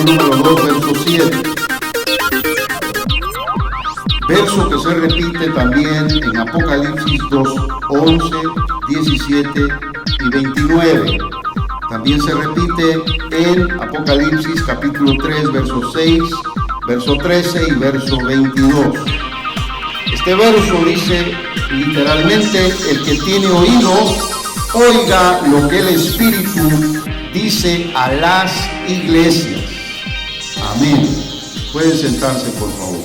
Número 2, verso 7. Verso que se repite también en Apocalipsis 2, 11, 17 y 29. También se repite en Apocalipsis capítulo 3, verso 6, verso 13 y verso 22. Este verso dice literalmente: el que tiene oído, oiga lo que el Espíritu dice a las iglesias. Amén. Pueden sentarse, por favor.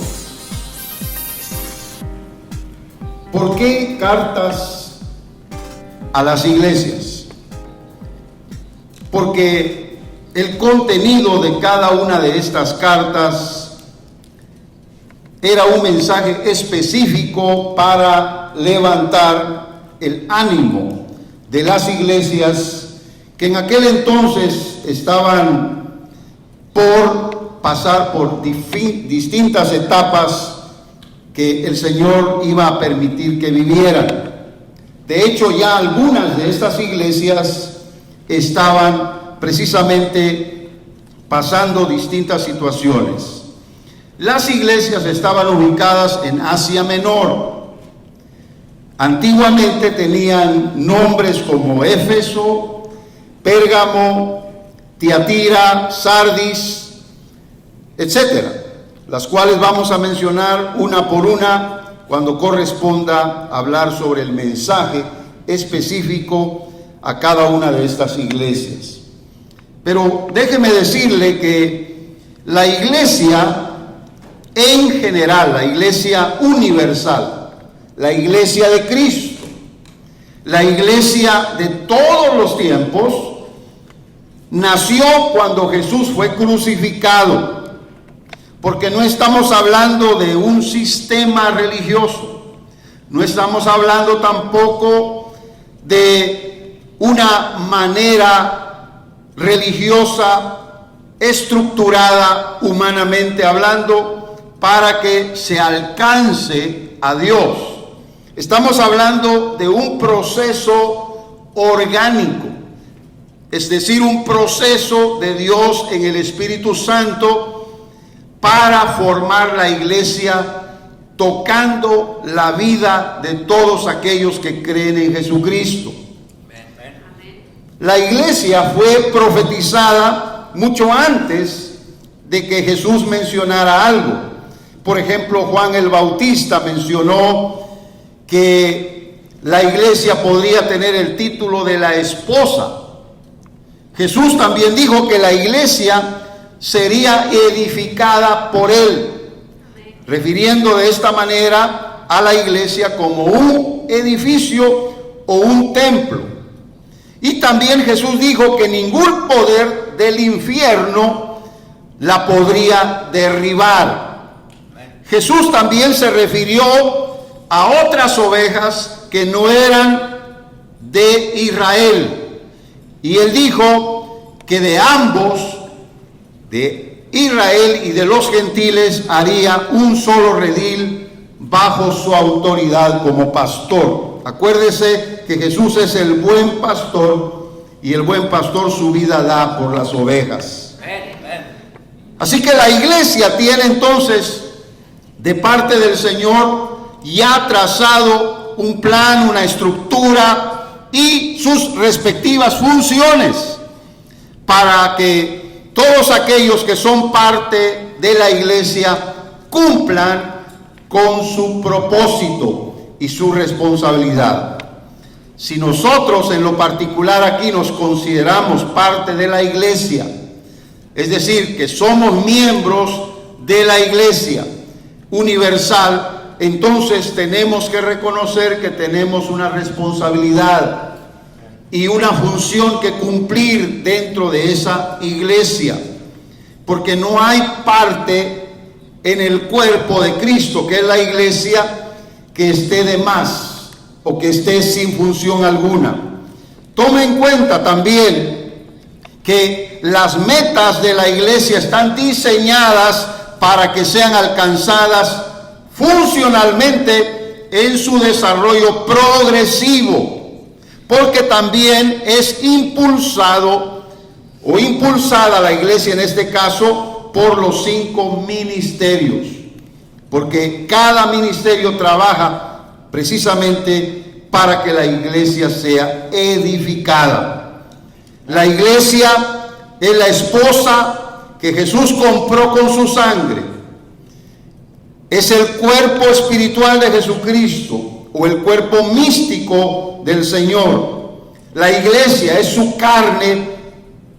¿Por qué cartas a las iglesias? Porque el contenido de cada una de estas cartas era un mensaje específico para levantar el ánimo de las iglesias que en aquel entonces estaban por pasar por distintas etapas que el Señor iba a permitir que vivieran. De hecho, ya algunas de estas iglesias estaban precisamente pasando distintas situaciones. Las iglesias estaban ubicadas en Asia Menor. Antiguamente tenían nombres como Éfeso, Pérgamo, Tiatira, Sardis, etcétera, las cuales vamos a mencionar una por una cuando corresponda hablar sobre el mensaje específico a cada una de estas iglesias. Pero déjeme decirle que la iglesia en general, la iglesia universal, la iglesia de Cristo, la iglesia de todos los tiempos, nació cuando Jesús fue crucificado. Porque no estamos hablando de un sistema religioso, no estamos hablando tampoco de una manera religiosa estructurada humanamente hablando para que se alcance a Dios. Estamos hablando de un proceso orgánico, es decir, un proceso de Dios en el Espíritu Santo para formar la iglesia, tocando la vida de todos aquellos que creen en Jesucristo. La iglesia fue profetizada mucho antes de que Jesús mencionara algo. Por ejemplo, Juan el Bautista mencionó que la iglesia podría tener el título de la esposa. Jesús también dijo que la iglesia sería edificada por él, refiriendo de esta manera a la iglesia como un edificio o un templo. Y también Jesús dijo que ningún poder del infierno la podría derribar. Jesús también se refirió a otras ovejas que no eran de Israel, y él dijo que de ambos, de Israel y de los gentiles, haría un solo redil bajo su autoridad como pastor. Acuérdese que Jesús es el buen pastor y el buen pastor su vida da por las ovejas. Así que la iglesia tiene entonces de parte del Señor ya trazado un plan, una estructura y sus respectivas funciones para que todos aquellos que son parte de la iglesia cumplan con su propósito y su responsabilidad. Si nosotros en lo particular aquí nos consideramos parte de la iglesia, es decir, que somos miembros de la iglesia universal, entonces tenemos que reconocer que tenemos una responsabilidad y una función que cumplir dentro de esa iglesia, porque no hay parte en el cuerpo de Cristo, que es la iglesia, que esté de más o que esté sin función alguna. Tome en cuenta también que las metas de la iglesia están diseñadas para que sean alcanzadas funcionalmente en su desarrollo progresivo, porque también es impulsado o impulsada la iglesia en este caso por los 5 ministerios, porque cada ministerio trabaja precisamente para que la iglesia sea edificada. La iglesia es la esposa que Jesús compró con su sangre. Es el cuerpo espiritual de Jesucristo o el cuerpo místico del Señor. La iglesia es su carne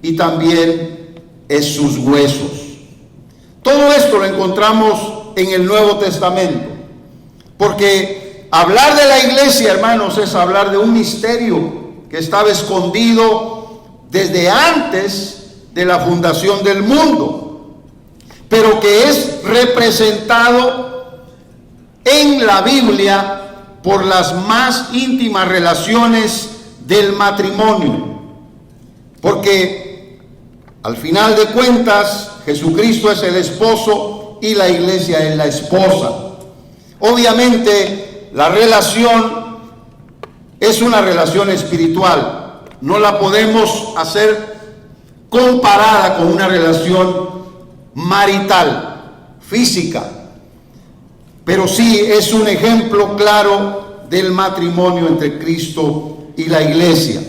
y también es sus huesos. Todo esto lo encontramos en el Nuevo Testamento, porque hablar de la iglesia, hermanos, es hablar de un misterio que estaba escondido desde antes de la fundación del mundo, pero que es representado en la Biblia por las más íntimas relaciones del matrimonio, porque al final de cuentas Jesucristo es el esposo y la iglesia es la esposa. Obviamente la relación es una relación espiritual, no la podemos hacer comparada con una relación marital, física, pero sí es un ejemplo claro del matrimonio entre Cristo y la iglesia.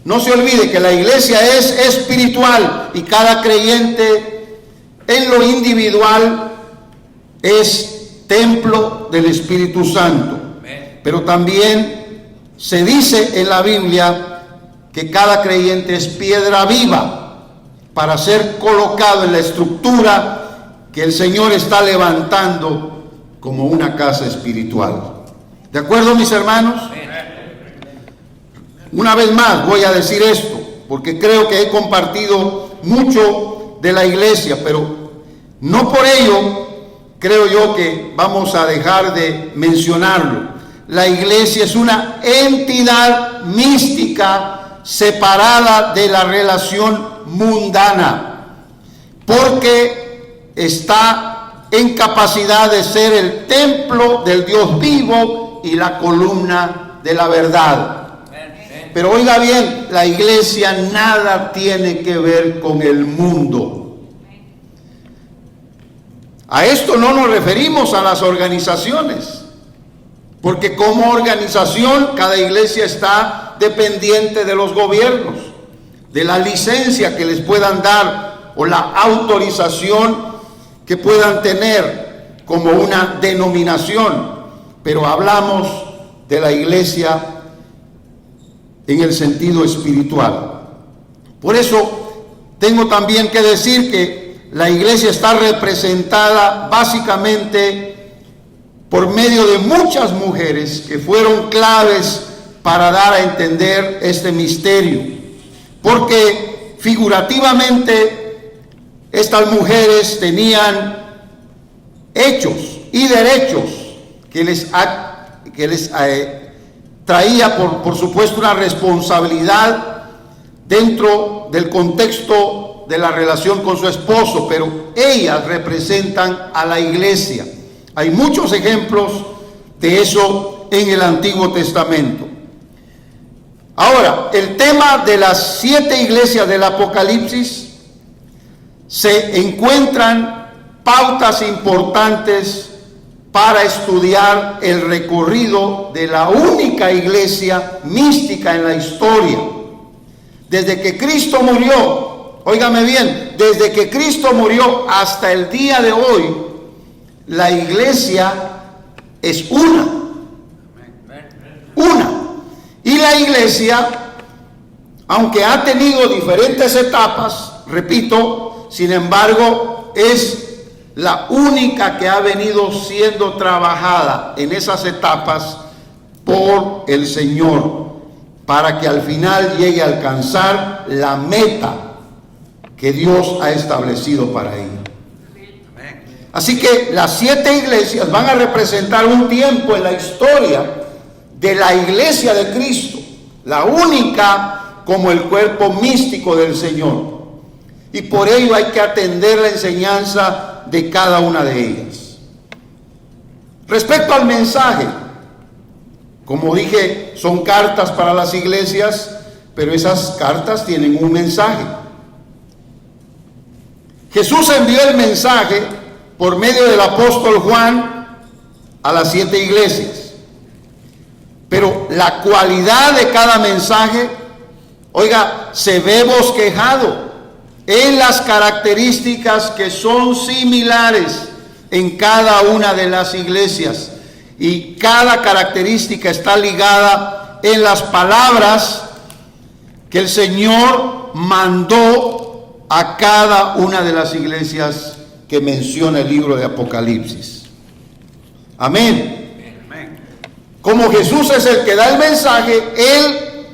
No se olvide que la iglesia es espiritual y cada creyente en lo individual es templo del Espíritu Santo. Pero también se dice en la Biblia que cada creyente es piedra viva para ser colocado en la estructura que el Señor está levantando como una casa espiritual. ¿De acuerdo, mis hermanos? Una vez más voy a decir esto, porque creo que he compartido mucho de la iglesia, pero no por ello creo yo que vamos a dejar de mencionarlo. La iglesia es una entidad mística separada de la relación mundana, porque está en capacidad de ser el templo del Dios vivo y la columna de la verdad. Pero oiga bien, la iglesia nada tiene que ver con el mundo. A esto no nos referimos a las organizaciones, porque como organización cada iglesia está dependiente de los gobiernos, de la licencia que les puedan dar o la autorización que puedan tener como una denominación, pero hablamos de la iglesia en el sentido espiritual. Por eso tengo también que decir que la iglesia está representada básicamente por medio de muchas mujeres que fueron claves para dar a entender este misterio, porque figurativamente estas mujeres tenían hechos y derechos que les traía por supuesto una responsabilidad dentro del contexto de la relación con su esposo, pero ellas representan a la iglesia. Hay muchos ejemplos de eso en el Antiguo Testamento. Ahora, el tema de las 7 iglesias del Apocalipsis, se encuentran pautas importantes para estudiar el recorrido de la única iglesia mística en la historia. Desde que Cristo murió, óigame bien, desde que Cristo murió hasta el día de hoy, la iglesia es una. Y la iglesia, aunque ha tenido diferentes etapas, repito, sin embargo, es la única que ha venido siendo trabajada en esas etapas por el Señor, para que al final llegue a alcanzar la meta que Dios ha establecido para ella. Así que las 7 iglesias van a representar un tiempo en la historia de la iglesia de Cristo, la única como el cuerpo místico del Señor. Y por ello hay que atender la enseñanza de cada una de ellas. Respecto al mensaje, como dije, son cartas para las iglesias, pero esas cartas tienen un mensaje. Jesús envió el mensaje por medio del apóstol Juan a las 7 iglesias. Pero la cualidad de cada mensaje, oiga, se ve bosquejado en las características que son similares en cada una de las iglesias. Y cada característica está ligada en las palabras que el Señor mandó a cada una de las iglesias que menciona el libro de Apocalipsis. Amén. Como Jesús es el que da el mensaje, Él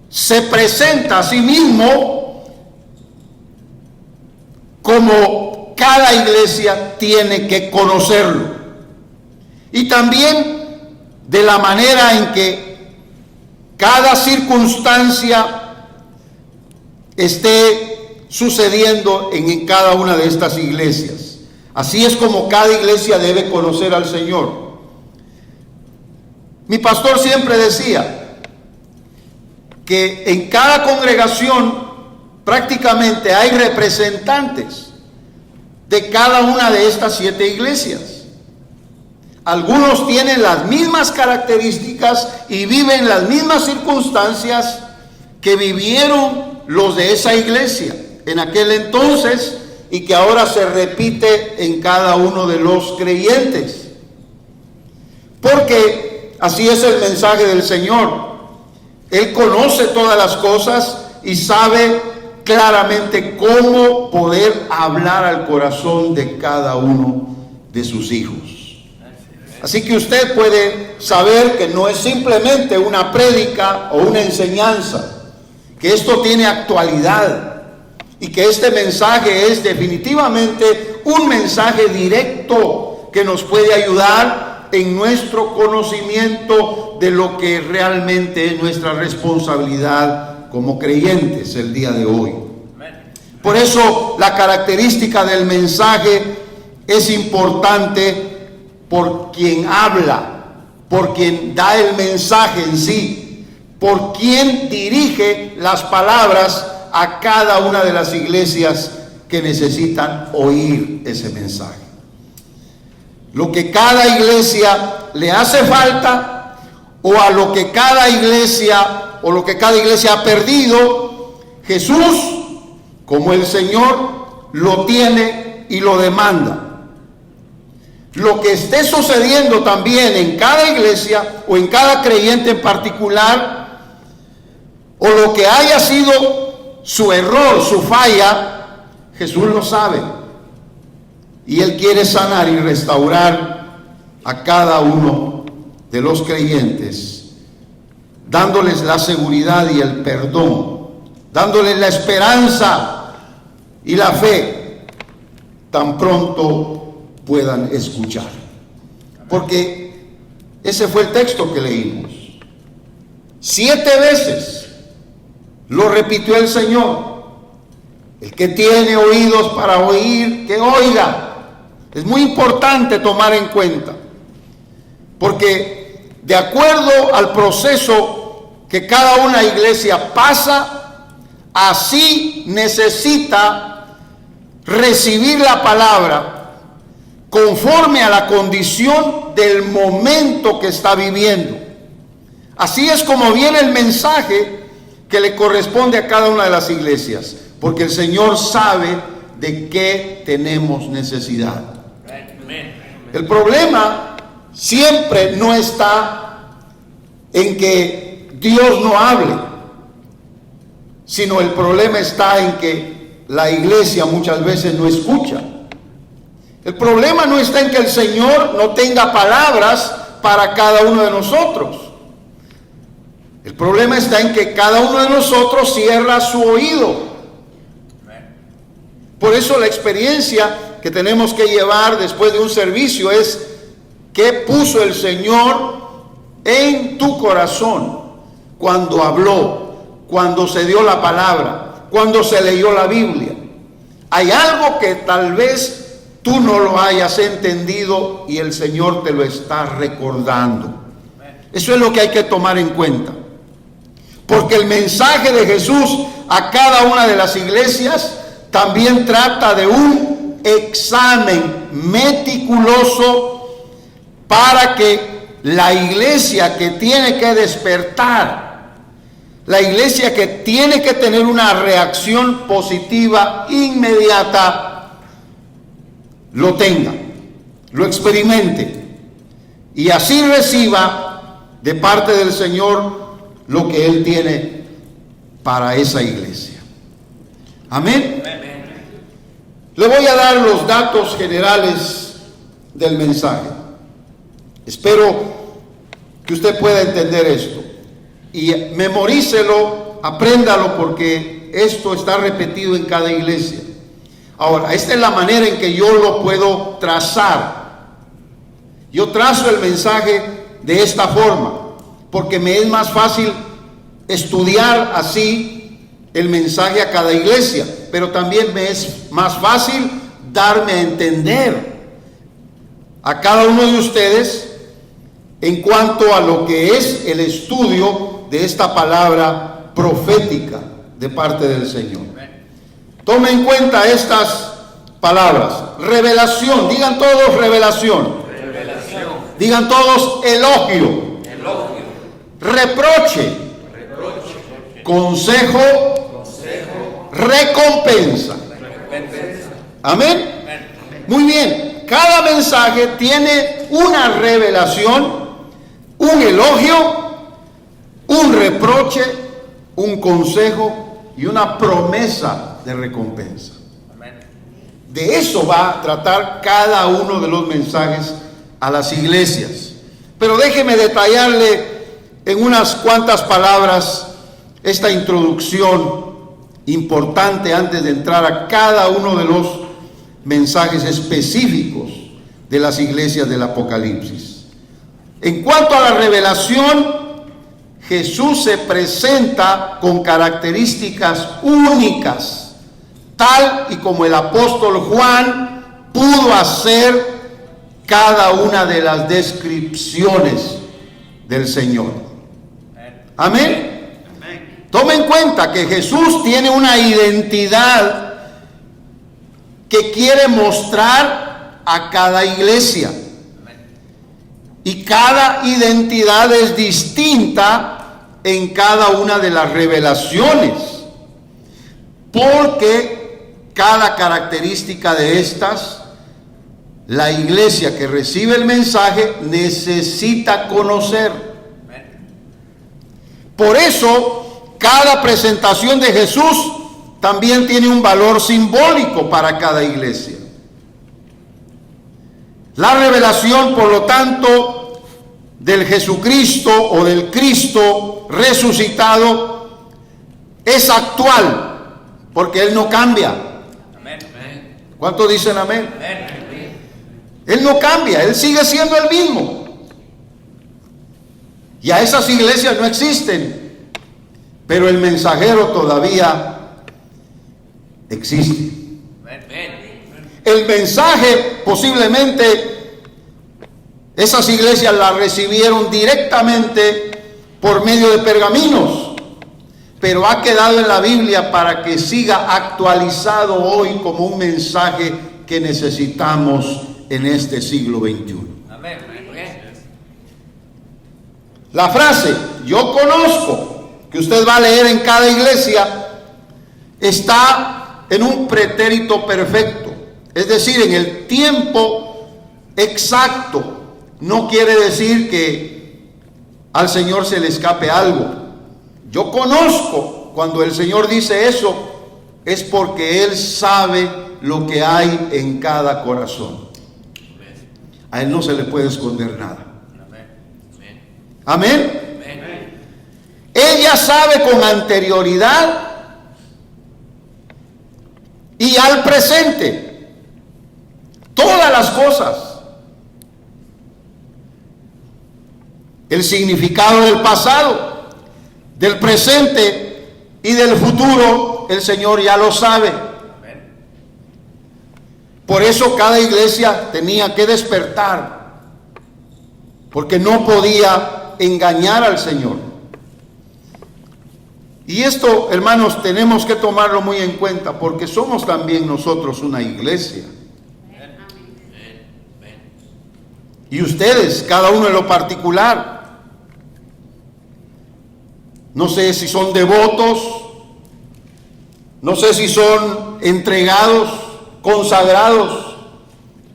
se presenta a sí mismo como cada iglesia tiene que conocerlo. Y también de la manera en que cada circunstancia esté sucediendo en cada una de estas iglesias. Así es como cada iglesia debe conocer al Señor. Mi pastor siempre decía que en cada congregación prácticamente hay representantes de cada una de estas 7 iglesias. Algunos tienen las mismas características y viven las mismas circunstancias que vivieron los de esa iglesia en aquel entonces y que ahora se repite en cada uno de los creyentes. Porque así es el mensaje del Señor. Él conoce todas las cosas y sabe claramente cómo poder hablar al corazón de cada uno de sus hijos. Así que usted puede saber que no es simplemente una prédica o una enseñanza, que esto tiene actualidad y que este mensaje es definitivamente un mensaje directo que nos puede ayudar en nuestro conocimiento de lo que realmente es nuestra responsabilidad como creyentes el día de hoy. Por eso la característica del mensaje es importante por quien habla, por quien da el mensaje en sí, por quien dirige las palabras a cada una de las iglesias que necesitan oír ese mensaje. Lo que cada iglesia le hace falta, o a lo que cada iglesia ha perdido, Jesús, como el Señor, lo tiene y lo demanda. Lo que esté sucediendo también en cada iglesia o en cada creyente en particular, o lo que haya sido su error, su falla, Jesús lo sabe. Y Él quiere sanar y restaurar a cada uno de los creyentes, dándoles la seguridad y el perdón, dándoles la esperanza y la fe, tan pronto puedan escuchar. Porque ese fue el texto que leímos. 7 veces lo repitió el Señor. El que tiene oídos para oír, que oiga. Es muy importante tomar en cuenta, porque de acuerdo al proceso que cada una iglesia pasa, así necesita recibir la palabra conforme a la condición del momento que está viviendo. Así es como viene el mensaje que le corresponde a cada una de las iglesias, porque el Señor sabe de qué tenemos necesidad. El problema siempre no está en que Dios no hable, sino el problema está en que la iglesia muchas veces no escucha. El problema no está en que el Señor no tenga palabras para cada uno de nosotros. El problema está en que cada uno de nosotros cierra su oído. Por eso la experiencia que tenemos que llevar después de un servicio es: ¿qué puso el Señor en tu corazón cuando habló, cuando se dio la palabra, cuando se leyó la Biblia? Hay algo que tal vez tú no lo hayas entendido y el Señor te lo está recordando. Eso es lo que hay que tomar en cuenta. Porque el mensaje de Jesús a cada una de las iglesias también trata de un examen meticuloso para que la iglesia que tiene que despertar, la iglesia que tiene que tener una reacción positiva inmediata, lo tenga, lo experimente y así reciba de parte del Señor lo que Él tiene para esa iglesia. Amén. Le voy a dar los datos generales del mensaje. Espero que usted pueda entender esto y memorícelo, apréndalo, porque esto está repetido en cada iglesia. Ahora, esta es la manera en que yo lo puedo trazar. Yo trazo el mensaje de esta forma, porque me es más fácil estudiar así el mensaje a cada iglesia, pero también me es más fácil darme a entender a cada uno de ustedes en cuanto a lo que es el estudio de esta palabra profética de parte del Señor. Tome en cuenta estas palabras: revelación, digan todos revelación, digan todos elogio, reproche, consejo, recompensa. Amén. Muy bien, cada mensaje tiene una revelación, un elogio, un reproche, un consejo y una promesa de recompensa. De eso va a tratar cada uno de los mensajes a las iglesias. Pero déjeme detallarle en unas cuantas palabras esta introducción importante antes de entrar a cada uno de los mensajes específicos de las iglesias del Apocalipsis. En cuanto a la revelación, Jesús se presenta con características únicas, tal y como el apóstol Juan pudo hacer cada una de las descripciones del Señor. Amén. Tome en cuenta que Jesús tiene una identidad que quiere mostrar a cada iglesia. Y cada identidad es distinta en cada una de las revelaciones, porque cada característica de estas, la iglesia que recibe el mensaje necesita conocer. Por eso, cada presentación de Jesús también tiene un valor simbólico para cada iglesia. La revelación, por lo tanto, del Jesucristo o del Cristo resucitado es actual, porque Él no cambia. ¿Cuántos dicen amén? Él no cambia, Él sigue siendo el mismo. Ya esas iglesias no existen, pero el mensajero todavía existe. El mensaje, posiblemente esas iglesias la recibieron directamente por medio de pergaminos, pero ha quedado en la Biblia para que siga actualizado hoy como un mensaje que necesitamos en este siglo XXI. La frase "yo conozco", que usted va a leer en cada iglesia, está en un pretérito perfecto, es decir, en el tiempo exacto. No quiere decir que al Señor se le escape algo. Yo conozco, cuando el Señor dice eso, es porque Él sabe lo que hay en cada corazón. A Él no se le puede esconder nada. Amén. Ella sabe con anterioridad y al presente todas las cosas. El significado del pasado, del presente y del futuro, el Señor ya lo sabe. Por eso cada iglesia tenía que despertar, porque no podía engañar al Señor. Y esto, hermanos, tenemos que tomarlo muy en cuenta, porque somos también nosotros una iglesia. Y ustedes, cada uno en lo particular, no sé si son devotos, no sé si son entregados, consagrados,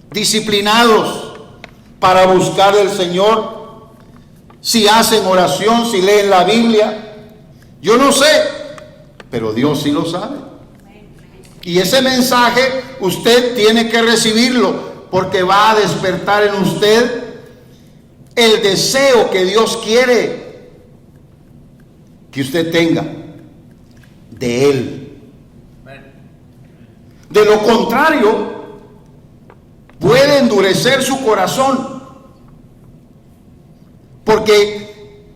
disciplinados para buscar al Señor, si hacen oración, si leen la Biblia. Yo no sé, pero Dios sí lo sabe. Y ese mensaje usted tiene que recibirlo, porque va a despertar en usted el deseo que Dios quiere que usted tenga de Él. De lo contrario, puede endurecer su corazón, porque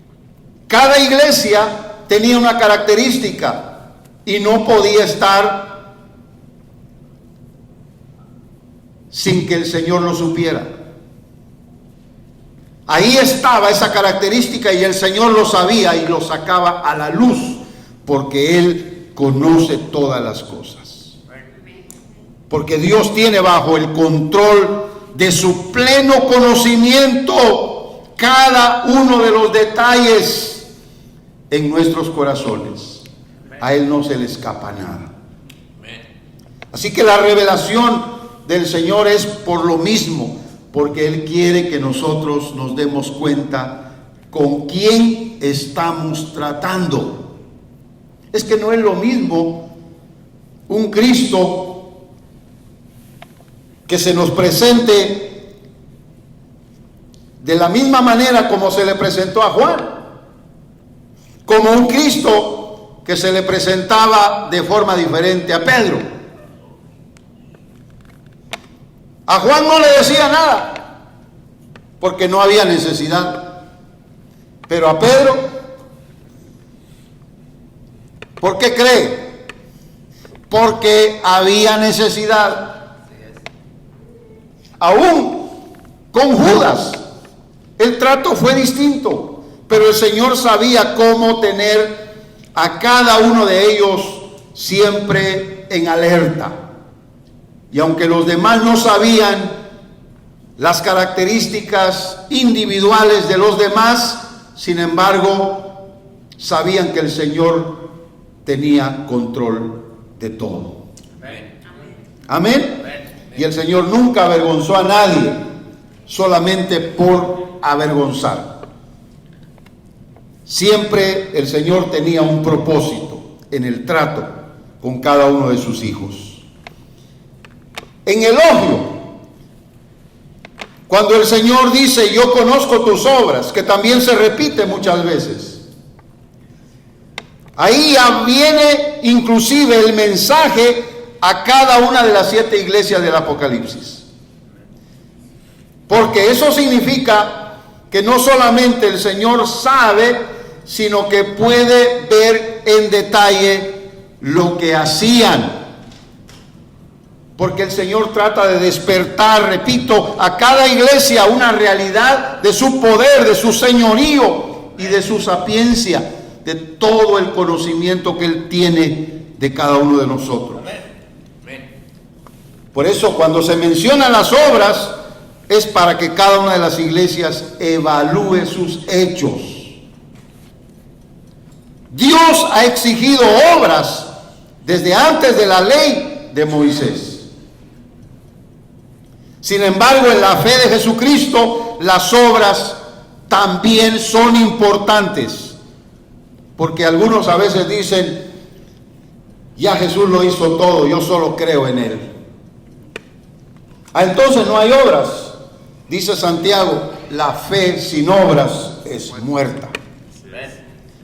cada iglesia tenía una característica y no podía estar sin que el Señor lo supiera. Ahí estaba esa característica y el Señor lo sabía y lo sacaba a la luz, porque Él conoce todas las cosas. Porque Dios tiene bajo el control de su pleno conocimiento cada uno de los detalles en nuestros corazones. A Él no se le escapa nada. Así que la revelación del Señor es por lo mismo, porque Él quiere que nosotros nos demos cuenta con quién estamos tratando. Es que no es lo mismo un Cristo que se nos presente de la misma manera como se le presentó a Juan, como un Cristo que se le presentaba de forma diferente a Pedro. A Juan no le decía nada, porque no había necesidad. Pero a Pedro, ¿por qué cree? Porque había necesidad. Aún con Judas, el trato fue distinto. Pero el Señor sabía cómo tener a cada uno de ellos siempre en alerta. Y aunque los demás no sabían las características individuales de los demás, sin embargo, sabían que el Señor tenía control de todo. Amén. Y el Señor nunca avergonzó a nadie solamente por avergonzar. Siempre el Señor tenía un propósito en el trato con cada uno de sus hijos. En elogio, cuando el Señor dice, yo conozco tus obras, que también se repite muchas veces, ahí viene inclusive el mensaje a cada una de las 7 iglesias del Apocalipsis. Porque eso significa que no solamente el Señor sabe, sino que puede ver en detalle lo que hacían. Porque el Señor trata de despertar, repito, a cada iglesia una realidad de su poder, de su señorío y de su sapiencia, de todo el conocimiento que Él tiene de cada uno de nosotros. Por eso cuando se mencionan las obras, es para que cada una de las iglesias evalúe sus hechos. Dios ha exigido obras desde antes de la ley de Moisés. Sin embargo, en la fe de Jesucristo, las obras también son importantes. Porque algunos a veces dicen, ya Jesús lo hizo todo, yo solo creo en Él. Entonces no hay obras. Dice Santiago, la fe sin obras es muerta.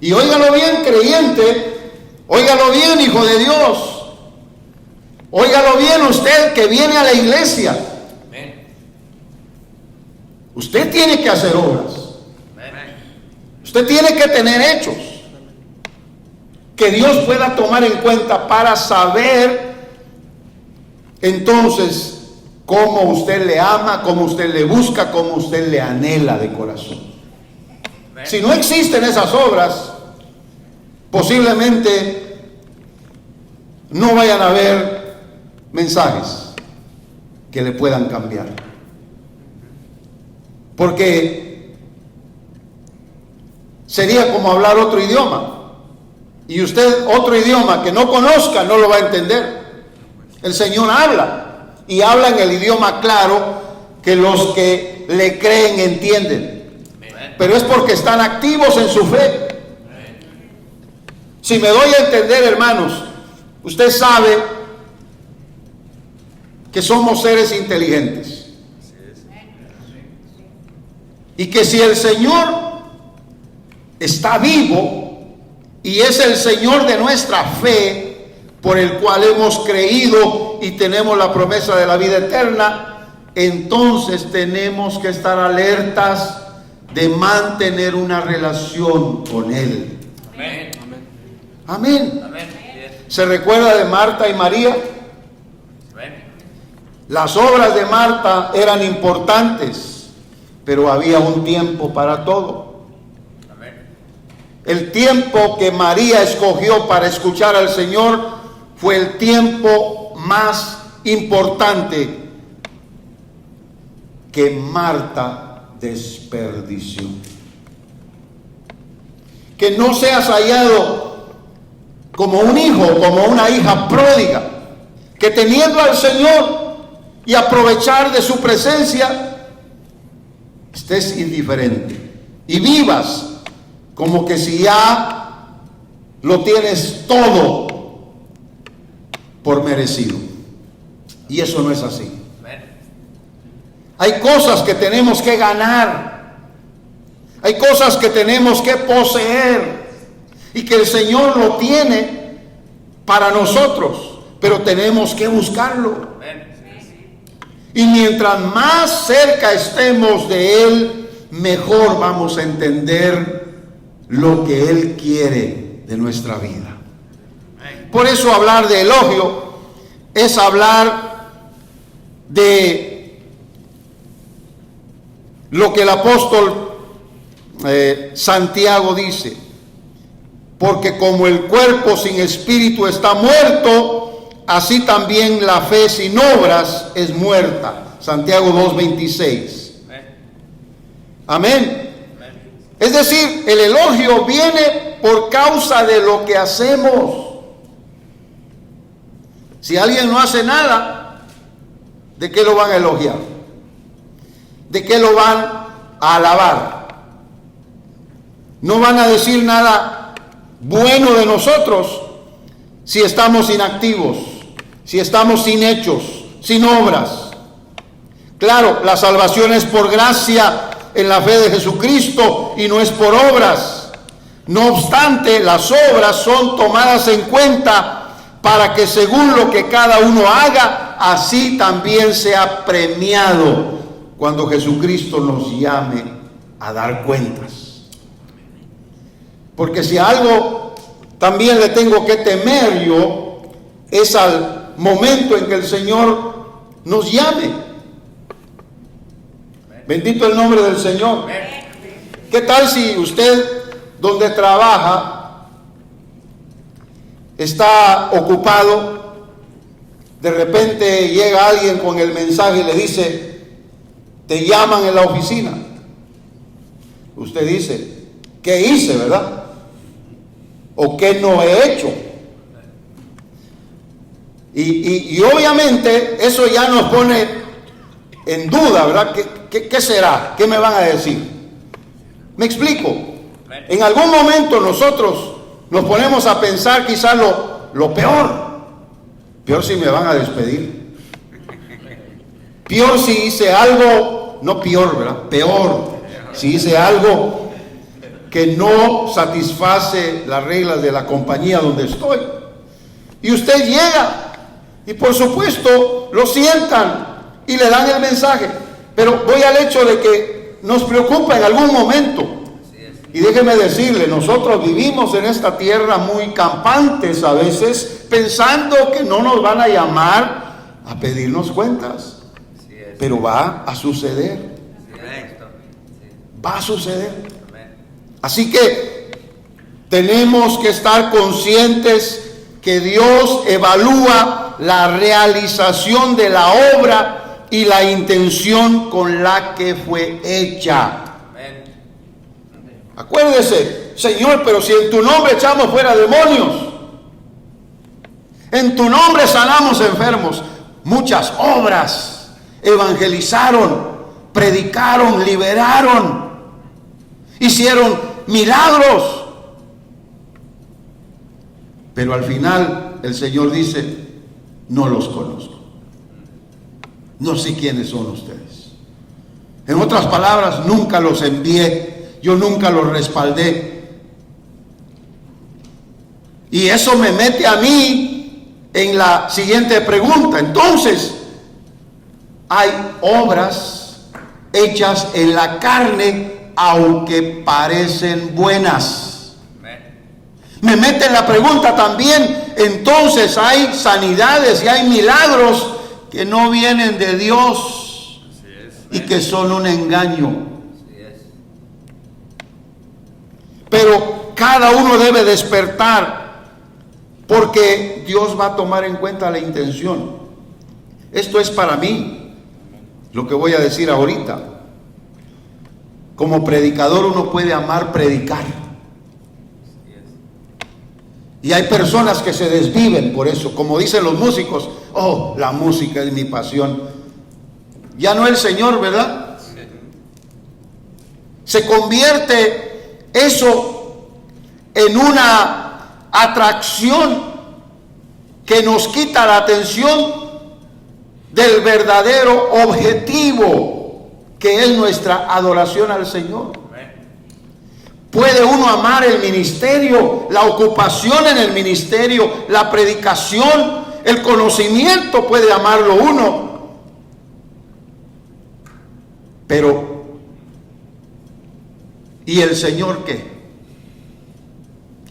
Y óigalo bien, creyente, óigalo bien, hijo de Dios, óigalo bien usted que viene a la iglesia. Usted tiene que hacer obras. Usted tiene que tener hechos que Dios pueda tomar en cuenta para saber entonces cómo usted le ama, cómo usted le busca, cómo usted le anhela de corazón. Si no existen esas obras, posiblemente no vayan a haber mensajes que le puedan cambiar. Porque sería como hablar otro idioma. Y usted otro idioma que no conozca no lo va a entender. El Señor habla, y habla en el idioma claro que los que le creen entienden. Pero es porque están activos en su fe. Si me doy a entender, hermanos, usted sabe que somos seres inteligentes. Y que si el Señor está vivo y es el Señor de nuestra fe, por el cual hemos creído y tenemos la promesa de la vida eterna, entonces tenemos que estar alertas de mantener una relación con Él. Amén. Amén. Amén. ¿Se recuerda de Marta y María? Amén. Las obras de Marta eran importantes, pero había un tiempo para todo. Amén. El tiempo que María escogió para escuchar al Señor fue el tiempo más importante que Marta desperdició. Que no seas hallado como un hijo, como una hija pródiga, que teniendo al Señor y aprovechar de su presencia, estés indiferente y vivas como que si ya lo tienes todo por merecido. Y eso no es así. Hay cosas que tenemos que ganar. Hay cosas que tenemos que poseer. Y que el Señor lo tiene para nosotros. Pero tenemos que buscarlo. Y mientras más cerca estemos de Él, mejor vamos a entender lo que Él quiere de nuestra vida. Por eso hablar de elogio es hablar de lo que el apóstol Santiago dice, porque como el cuerpo sin espíritu está muerto, así también la fe sin obras es muerta. Santiago 2:26. Amén. Es decir, el elogio viene por causa de lo que hacemos. Si alguien no hace nada, ¿de qué lo van a elogiar? ¿De qué lo van a alabar? No van a decir nada bueno de nosotros si estamos inactivos, si estamos sin hechos, sin obras. Claro, la salvación es por gracia en la fe de Jesucristo y no es por obras. No obstante, las obras son tomadas en cuenta para que según lo que cada uno haga, así también sea premiado cuando Jesucristo nos llame a dar cuentas. Porque si algo también le tengo que temer yo, es al momento en que el Señor nos llame. Bendito el nombre del Señor. ¿Qué tal si usted, donde trabaja, está ocupado, de repente llega alguien con el mensaje y le dice, te llaman en la oficina? Usted dice, ¿qué hice, verdad? ¿O qué no he hecho? Y obviamente eso ya nos pone en duda, ¿verdad? ¿Qué será? ¿Qué me van a decir? ¿Me explico? En algún momento nosotros nos ponemos a pensar quizás lo peor. Peor si me van a despedir. Peor si hice algo, no peor, ¿verdad? Peor si hice algo que no satisface las reglas de la compañía donde estoy. Y usted llega y por supuesto lo sientan y le dan el mensaje. Pero voy al hecho de que nos preocupa en algún momento. Y déjeme decirle, nosotros vivimos en esta tierra muy campantes a veces, pensando que no nos van a llamar a pedirnos cuentas. Pero va a suceder. Va a suceder. Así que tenemos que estar conscientes que Dios evalúa la realización de la obra y la intención con la que fue hecha. Acuérdese, Señor, pero si en tu nombre echamos fuera demonios, en tu nombre sanamos enfermos, muchas obras evangelizaron, predicaron, liberaron, hicieron milagros. Pero al final el Señor dice, no los conozco. No sé quiénes son ustedes. En otras palabras, nunca los envié. Yo nunca los respaldé. Y eso me mete a mí en la siguiente pregunta. Entonces, hay obras hechas en la carne, aunque parecen buenas. Me mete en la pregunta también, entonces hay sanidades y hay milagros que no vienen de Dios y que son un engaño. Pero cada uno debe despertar, porque Dios va a tomar en cuenta la intención. Esto es para mí, lo que voy a decir ahorita. Como predicador uno puede amar predicar. Y hay personas que se desviven por eso, como dicen los músicos, oh, la música es mi pasión. Ya no el Señor, ¿verdad? Se convierte eso en una atracción que nos quita la atención del verdadero objetivo, que es nuestra adoración al Señor. Puede uno amar el ministerio, la ocupación en el ministerio, la predicación, el conocimiento, puede amarlo uno. Pero, ¿y el Señor qué?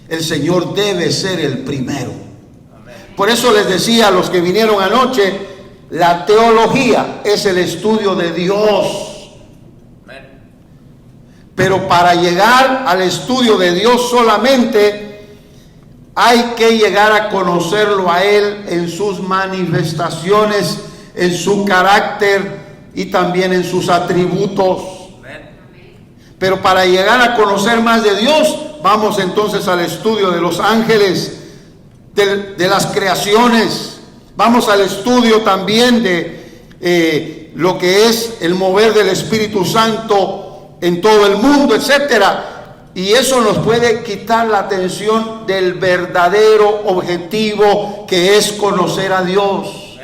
El Señor debe ser el primero. Por eso les decía a los que vinieron anoche, la teología es el estudio de Dios. Pero para llegar al estudio de Dios solamente hay que llegar a conocerlo a Él en sus manifestaciones, en su carácter y también en sus atributos. Pero para llegar a conocer más de Dios, vamos entonces al estudio de los ángeles, de las creaciones. Vamos al estudio también de lo que es el mover del Espíritu Santo en todo el mundo, etcétera. Y eso nos puede quitar la atención del verdadero objetivo, que es conocer a Dios.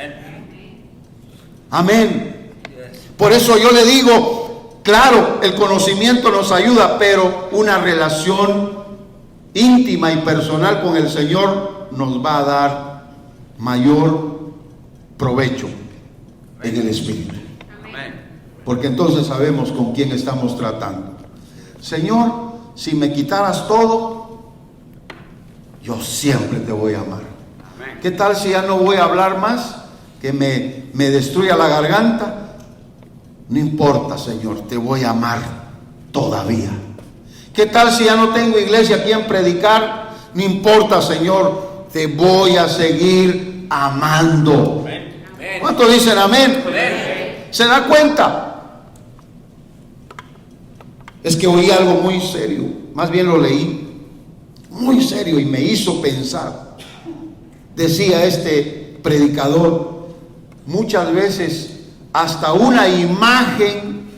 Amén. Por eso yo le digo, claro, el conocimiento nos ayuda, pero una relación íntima y personal con el Señor nos va a dar mayor provecho en el Espíritu. Porque entonces sabemos con quién estamos tratando. Señor, si me quitaras todo, yo siempre te voy a amar. ¿Qué tal si ya no voy a hablar más? Que me destruya la garganta. No importa, Señor, te voy a amar todavía. ¿Qué tal si ya no tengo iglesia a quien predicar? No importa, Señor, te voy a seguir amando. ¿Cuántos dicen amén? ¿Se da cuenta? Es que oí algo muy serio, más bien lo leí, muy serio, y me hizo pensar. Decía este predicador, muchas veces hasta una imagen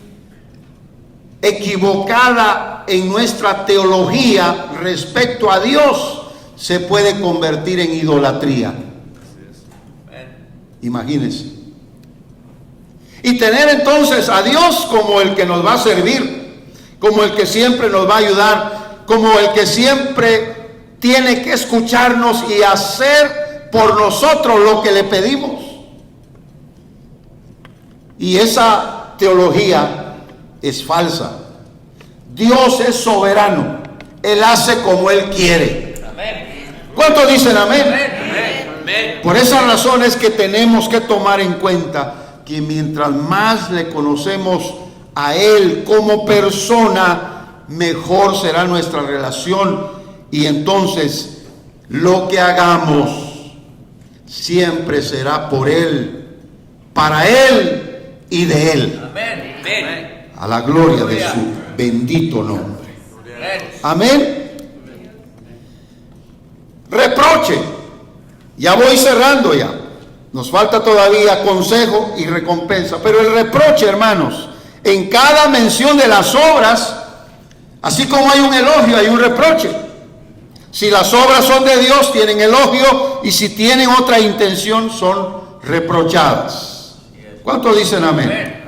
equivocada en nuestra teología respecto a Dios se puede convertir en idolatría. Imagínense. Y tener entonces a Dios como el que nos va a servir, como el que siempre nos va a ayudar, como el que siempre tiene que escucharnos y hacer por nosotros lo que le pedimos. Y esa teología es falsa. Dios es soberano. Él hace como Él quiere. ¿Cuántos dicen amén? Por esa razón es que tenemos que tomar en cuenta que mientras más le conocemos a Él como persona, mejor será nuestra relación, y entonces lo que hagamos siempre será por Él, para Él y de Él. A la gloria de su bendito nombre. Amén. Reproche. Ya voy cerrando ya. Nos falta todavía consejo y recompensa. Pero el reproche, hermanos, en cada mención de las obras, así como hay un elogio, hay un reproche. Si las obras son de Dios, tienen elogio, y si tienen otra intención, son reprochadas. ¿Cuántos dicen amén?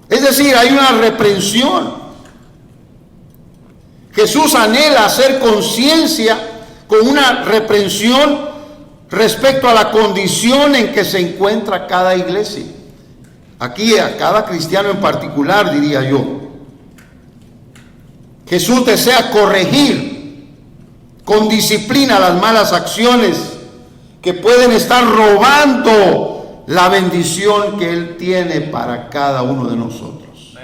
Es decir, hay una reprensión. Jesús anhela hacer conciencia con una reprensión respecto a la condición en que se encuentra cada iglesia. Aquí a cada cristiano en particular, diría yo. Jesús desea corregir con disciplina las malas acciones que pueden estar robando la bendición que Él tiene para cada uno de nosotros.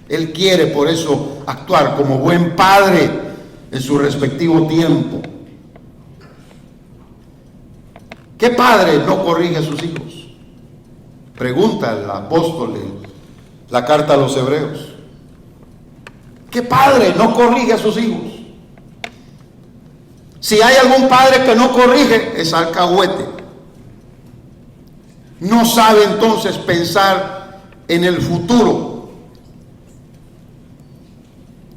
Él quiere por eso actuar como buen padre en su respectivo tiempo. ¿Qué padre no corrige a sus hijos? Pregunta el apóstol en la carta a los Hebreos. ¿Qué padre no corrige a sus hijos? Si hay algún padre que no corrige, es alcahuete. No sabe entonces pensar en el futuro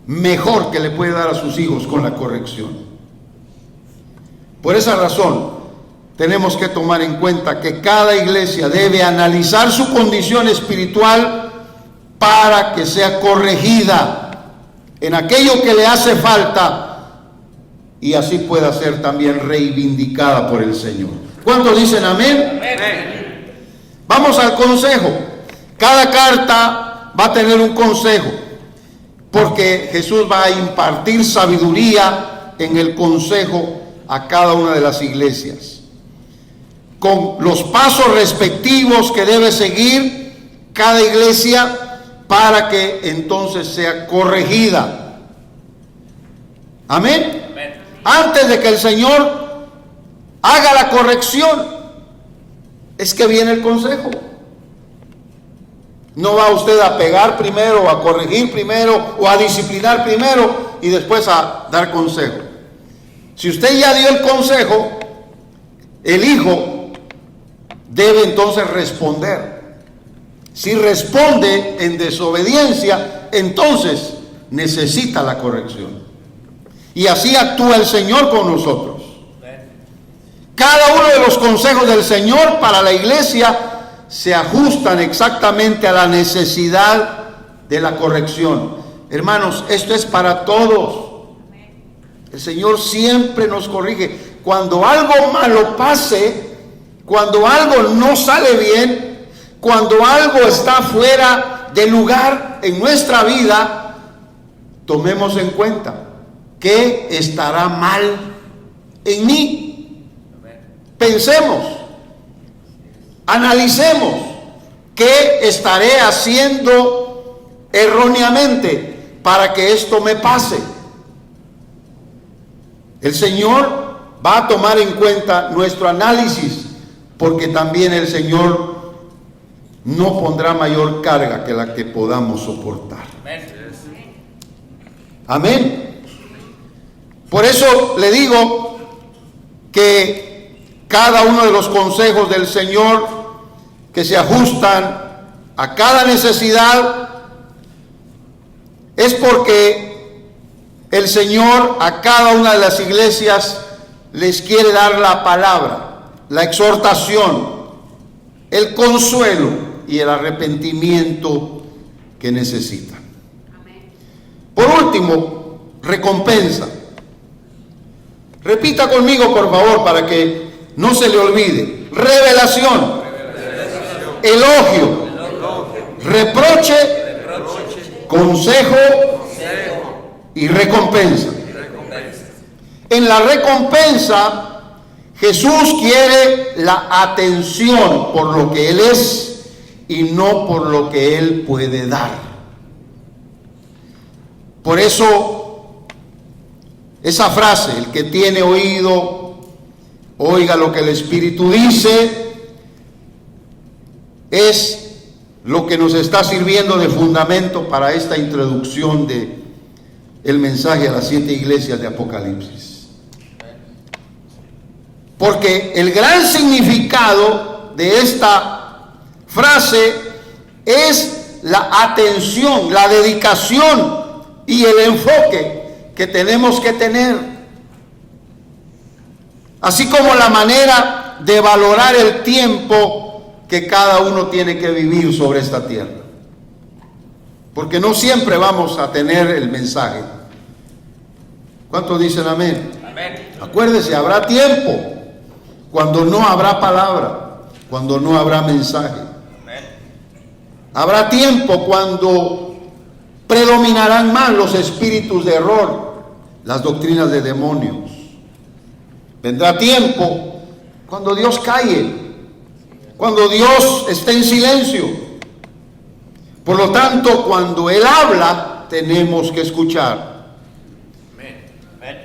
mejor que le puede dar a sus hijos con la corrección. Por esa razón, tenemos que tomar en cuenta que cada iglesia debe analizar su condición espiritual para que sea corregida en aquello que le hace falta, y así pueda ser también reivindicada por el Señor. ¿Cuántos dicen amén? Amén. Vamos al consejo. Cada carta va a tener un consejo, porque Jesús va a impartir sabiduría en el consejo a cada una de las iglesias, con los pasos respectivos que debe seguir cada iglesia para que entonces sea corregida. Amén. Amén. Antes de que el Señor haga la corrección, es que viene el consejo. No va usted a pegar primero, o a corregir primero, o a disciplinar primero y después a dar consejo. Si usted ya dio el consejo, el hijo debe entonces responder. Si responde en desobediencia, entonces necesita la corrección. Y así actúa el Señor con nosotros. Cada uno de los consejos del Señor para la iglesia se ajustan exactamente a la necesidad de la corrección. Hermanos, esto es para todos. El Señor siempre nos corrige. Cuando algo malo pase, cuando algo no sale bien, cuando algo está fuera de lugar en nuestra vida, tomemos en cuenta qué estará mal en mí. Pensemos, analicemos qué estaré haciendo erróneamente para que esto me pase. El Señor va a tomar en cuenta nuestro análisis, porque también el Señor no pondrá mayor carga que la que podamos soportar. Amén. Por eso le digo que cada uno de los consejos del Señor que se ajustan a cada necesidad es porque el Señor a cada una de las iglesias les quiere dar la palabra, la exhortación, el consuelo y el arrepentimiento que necesitan. Por último, recompensa. Repita conmigo, por favor, para que no se le olvide. Revelación. Elogio. reproche, consejo y recompensa. En la recompensa, Jesús quiere la atención por lo que Él es y no por lo que Él puede dar. Por eso, esa frase, el que tiene oído, oiga lo que el Espíritu dice, es lo que nos está sirviendo de fundamento para esta introducción de el mensaje a las 7 iglesias de Apocalipsis. Porque el gran significado de esta frase es la atención, la dedicación y el enfoque que tenemos que tener, así como la manera de valorar el tiempo que cada uno tiene que vivir sobre esta tierra, porque no siempre vamos a tener el mensaje. ¿Cuántos dicen amén? Amén. Acuérdese, habrá tiempo cuando no habrá palabra, cuando no habrá mensaje. Amén. Habrá tiempo cuando predominarán más los espíritus de error, las doctrinas de demonios. Vendrá tiempo cuando Dios calle, cuando Dios esté en silencio. Por lo tanto, cuando Él habla, tenemos que escuchar.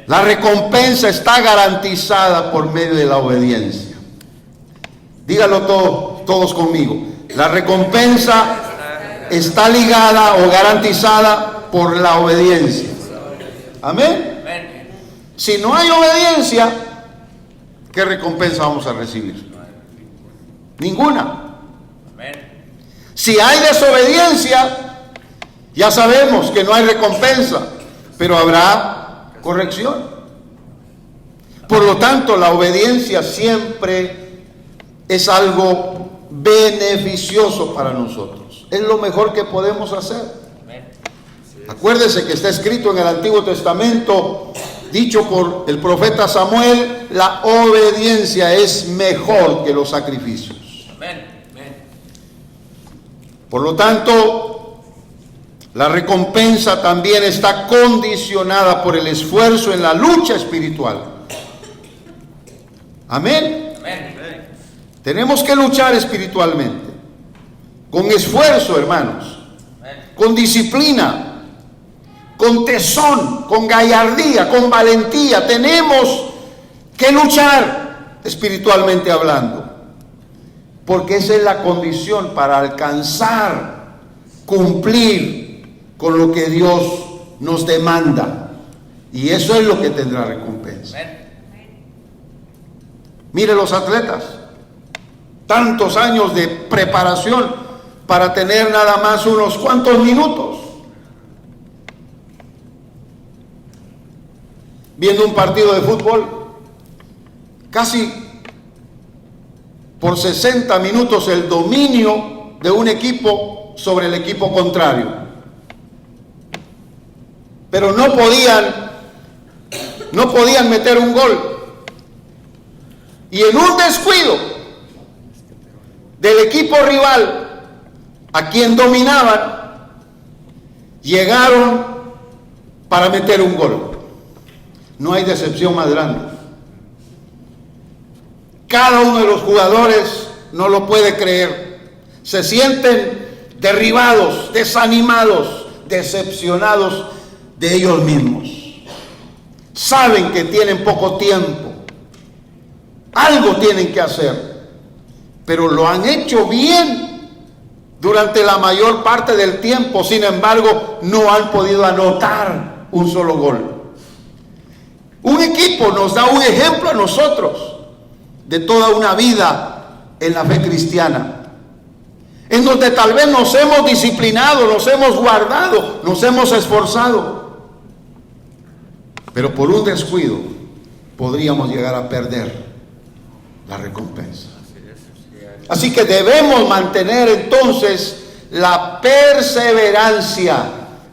La recompensa está garantizada por medio de la obediencia. Dígalo todos conmigo. La recompensa está ligada o garantizada por la obediencia. Amén. Si no hay obediencia, ¿qué recompensa vamos a recibir? Ninguna. Si hay desobediencia, ya sabemos que no hay recompensa, pero habrá corrección. Por lo tanto, la obediencia siempre es algo beneficioso para nosotros. Es lo mejor que podemos hacer. Acuérdese que está escrito en el Antiguo Testamento, dicho por el profeta Samuel, la obediencia es mejor que los sacrificios. Por lo tanto, la recompensa también está condicionada por el esfuerzo en la lucha espiritual. Amén. Amén. Tenemos que luchar espiritualmente, con esfuerzo, hermanos, con disciplina, con tesón, con gallardía, con valentía. Tenemos que luchar espiritualmente hablando, porque esa es la condición para alcanzar, cumplir con lo que Dios nos demanda, y eso es lo que tendrá recompensa. Mire los atletas, tantos años de preparación para tener nada más unos cuantos minutos viendo un partido de fútbol, casi por 60 minutos el dominio de un equipo sobre el equipo contrario. Pero no podían meter un gol. Y en un descuido del equipo rival, a quien dominaban, llegaron para meter un gol. No hay decepción más grande. Cada uno de los jugadores no lo puede creer. Se sienten derribados, desanimados, decepcionados de ellos mismos. Saben que tienen poco tiempo, algo tienen que hacer, pero lo han hecho bien durante la mayor parte del tiempo. Sin embargo, no han podido anotar un solo gol. Un equipo nos da un ejemplo a nosotros de toda una vida en la fe cristiana, en donde tal vez nos hemos disciplinado, nos hemos guardado, nos hemos esforzado, pero por un descuido podríamos llegar a perder la recompensa. Así que debemos mantener entonces la perseverancia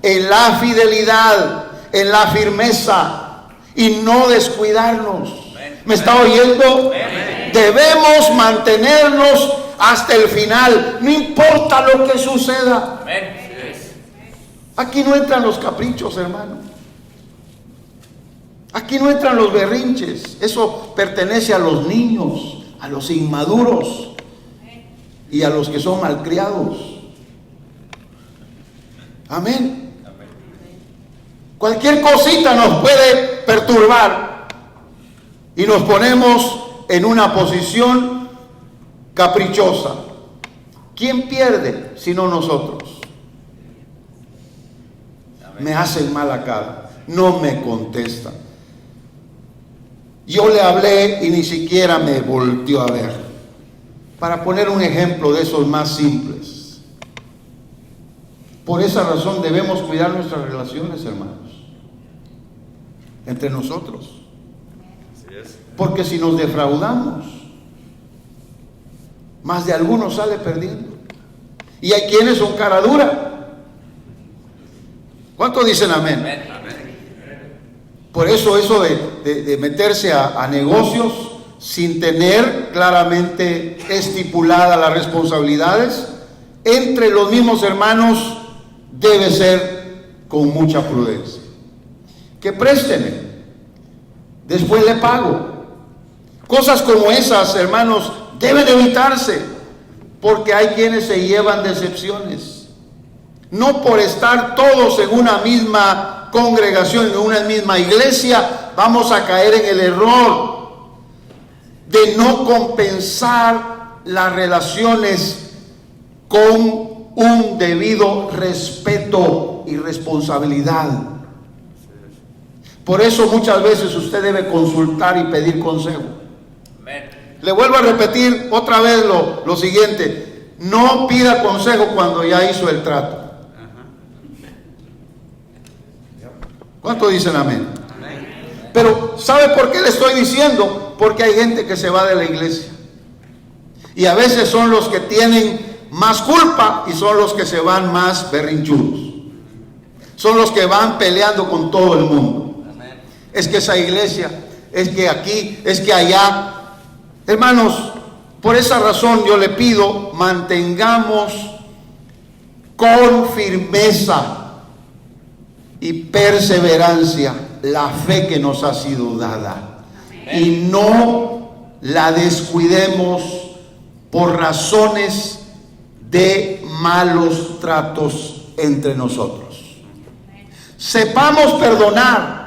en la fidelidad, en la firmeza, y no descuidarnos. ¿Me está oyendo? Debemos mantenernos hasta el final, no importa lo que suceda. Amén. Aquí no entran los caprichos, hermano. Aquí no entran los berrinches. Eso pertenece a los niños, a los inmaduros y a los que son malcriados. Amén. Cualquier cosita nos puede perturbar y nos ponemos en una posición caprichosa. ¿Quién pierde sino nosotros? Me hacen mala cara, no me contestan. Yo le hablé y ni siquiera me volteó a ver. Para poner un ejemplo de esos más simples. Por esa razón debemos cuidar nuestras relaciones, hermanos, entre nosotros. Porque si nos defraudamos, más de alguno sale perdiendo. Y hay quienes son cara dura. ¿Cuántos dicen amén? Por eso de meterse a negocios sin tener claramente estipuladas las responsabilidades entre los mismos hermanos debe ser con mucha prudencia. Que présteme, después le pago. Cosas como esas, hermanos, deben evitarse, porque hay quienes se llevan decepciones. No por estar todos en una misma congregación, en una misma iglesia, vamos a caer en el error de no compensar las relaciones con un debido respeto y responsabilidad. Por eso muchas veces usted debe consultar y pedir consejo. Le vuelvo a repetir otra vez lo siguiente: no pida consejo cuando ya hizo el trato. ¿Cuántos dicen amén? Pero ¿sabe por qué le estoy diciendo? Porque hay gente que se va de la iglesia. Y a veces son los que tienen más culpa y son los que se van más berrinchudos. Son los que van peleando con todo el mundo. Es que esa iglesia, es que aquí, es que allá. Hermanos, por esa razón yo le pido, mantengamos con firmeza y perseverancia la fe que nos ha sido dada. Y no la descuidemos por razones de malos tratos entre nosotros. Sepamos perdonar.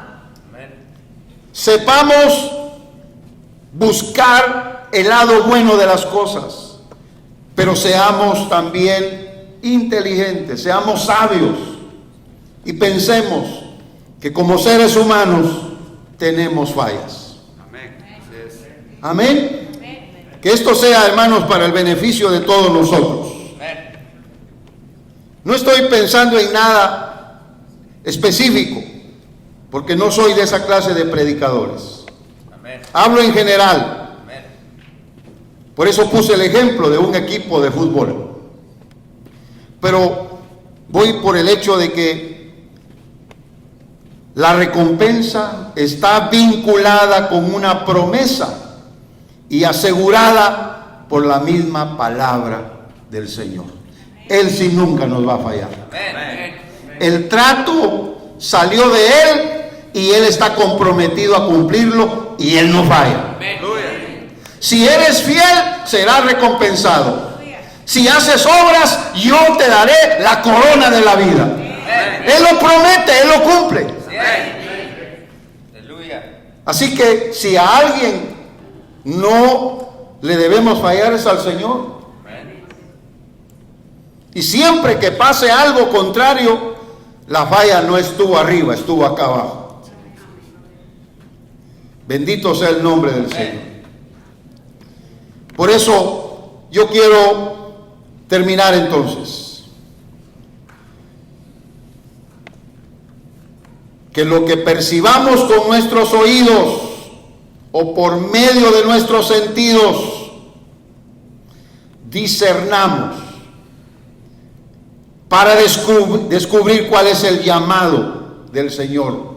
Sepamos buscar el lado bueno de las cosas, pero seamos también inteligentes, seamos sabios y pensemos que como seres humanos tenemos fallas. Amén. Que esto sea, hermanos, para el beneficio de todos nosotros. No estoy pensando en nada específico, porque no soy de esa clase de predicadores. Hablo en general. Por eso puse el ejemplo de un equipo de fútbol. Pero voy por el hecho de que la recompensa está vinculada con una promesa y asegurada por la misma palabra del Señor. Él sí nunca nos va a fallar. El trato salió de Él y Él está comprometido a cumplirlo y Él no falla. Si eres fiel, serás recompensado. Si haces obras, yo te daré la corona de la vida. Él lo promete, Él lo cumple. Así que si a alguien no le debemos fallar es al Señor. Y siempre que pase algo contrario, la falla no estuvo arriba, estuvo acá abajo. Bendito sea el nombre del Señor. Por eso yo quiero terminar entonces. Que lo que percibamos con nuestros oídos o por medio de nuestros sentidos, discernamos para descubrir cuál es el llamado del Señor,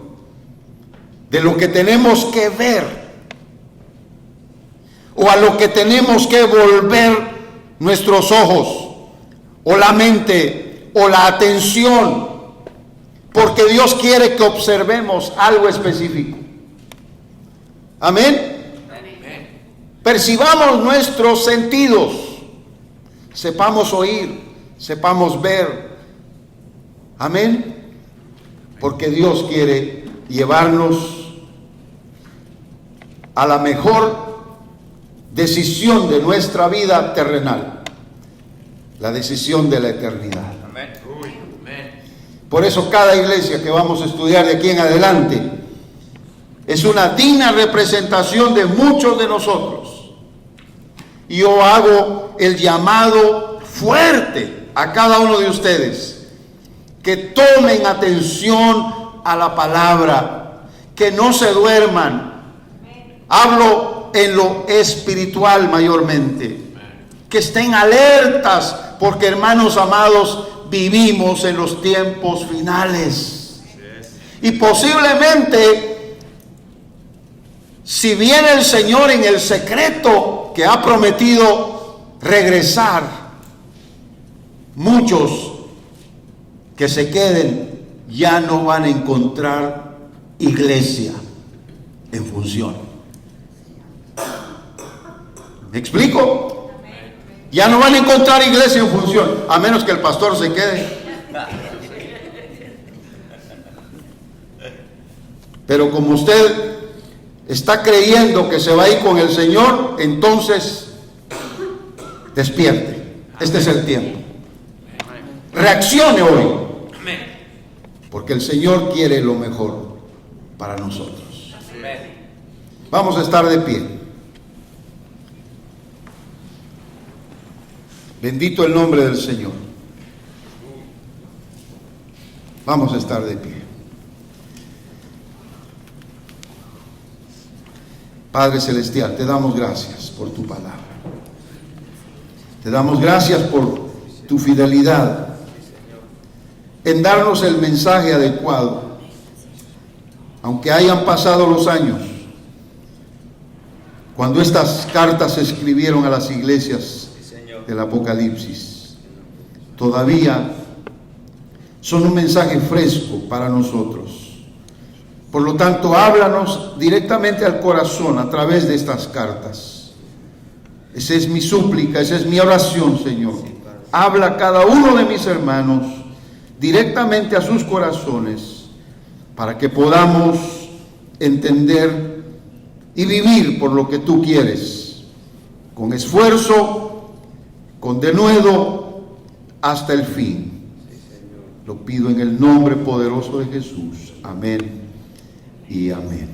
de lo que tenemos que ver o a lo que tenemos que volver nuestros ojos o la mente o la atención, porque Dios quiere que observemos algo específico. Amén. Percibamos nuestros sentidos, sepamos oír, sepamos ver. Amén. Porque Dios quiere llevarnos a la mejor decisión de nuestra vida terrenal, la decisión de la eternidad. Amén. Por eso cada iglesia que vamos a estudiar de aquí en adelante es una digna representación de muchos de nosotros. Y yo hago el llamado fuerte a cada uno de ustedes que tomen atención a la palabra, que no se duerman. Hablo en lo espiritual mayormente, que estén alertas, porque hermanos amados, vivimos en los tiempos finales. Y posiblemente, si viene el Señor en el secreto que ha prometido regresar, muchos que se queden ya no van a encontrar iglesia en función. ¿Me explico? Ya no van a encontrar iglesia en función, a menos que el pastor se quede. Pero como usted está creyendo que se va a ir con el Señor, entonces despierte. Este es el tiempo. Reaccione hoy, porque el Señor quiere lo mejor para nosotros. Vamos a estar de pie. Bendito el nombre del Señor. Vamos a estar de pie. Padre Celestial, te damos gracias por tu palabra. Te damos gracias por tu fidelidad en darnos el mensaje adecuado. Aunque hayan pasado los años, cuando estas cartas se escribieron a las iglesias del Apocalipsis, todavía son un mensaje fresco para nosotros. Por lo tanto, háblanos directamente al corazón a través de estas cartas. Esa es mi súplica, esa es mi oración, Señor. Habla a cada uno de mis hermanos directamente a sus corazones, para que podamos entender y vivir por lo que tú quieres, con esfuerzo, con denuedo, hasta el fin. Lo pido en el nombre poderoso de Jesús. Amén y amén.